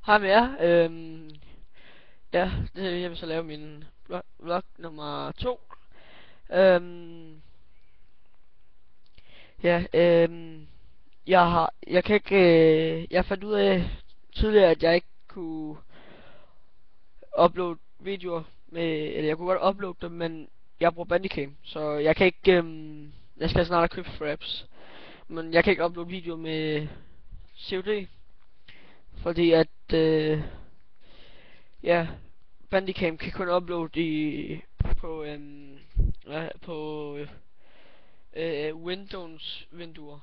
Hej med jer. Ja, jeg vil så lave min vlog nummer 2. Øhm, ja, jeg kan ikke, jeg fandt ud af tidligere, at jeg ikke kunne uploade videoer eller jeg kunne godt uploade dem, men jeg bruger Bandicam, så jeg kan ikke, jeg skal snart have købt Fraps, men jeg kan ikke uploade videoer med COD, fordi at, ja, Bandicam kan kun uploade på, på Windows vinduer.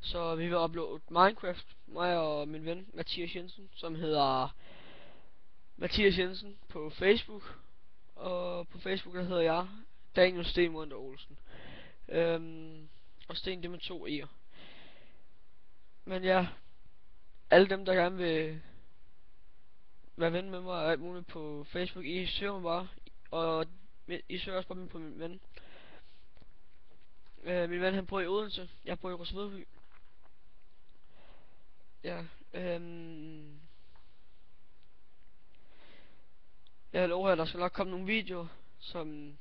Så vi vil uploade Minecraft, mig og min ven Mathias Jensen, som hedder Mathias Jensen på Facebook. Og på Facebook der hedder jeg Daniel Stenmunder Olsen. Og Sten det med 2 e'er. Men ja, alle dem der gerne vil være ven med mig og alt muligt på Facebook, I søger mig bare. Og I søger også bare på min ven. Min ven han bor i Odense, jeg bor i Rosmedby. Ja, jeg lover jer, der skal nok komme nogle videoer, som...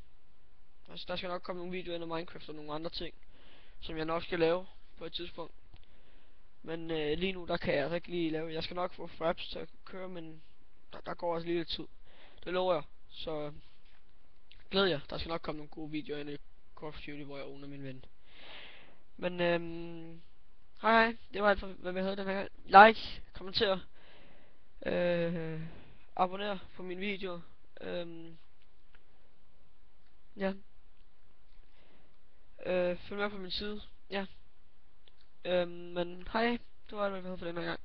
Altså, der skal nok komme nogle videoer ind af Minecraft og nogle andre ting, som jeg nok skal lave på et tidspunkt. Men lige nu, der kan jeg altså ikke lige lave. Jeg skal nok få fraps til at køre, men der går også lige lidt tid. Det lover jeg. Så glæd jer, der skal nok komme nogle gode videoer ind i Call of Duty, hvor jeg owner min ven. Men hej hej, det var alt for hvad vi havde den her gang. Like, kommenter, abonner på mine videoer. Ja, følg med på min side. Ja, men hej, det var alt hvad vi havde for den her gang.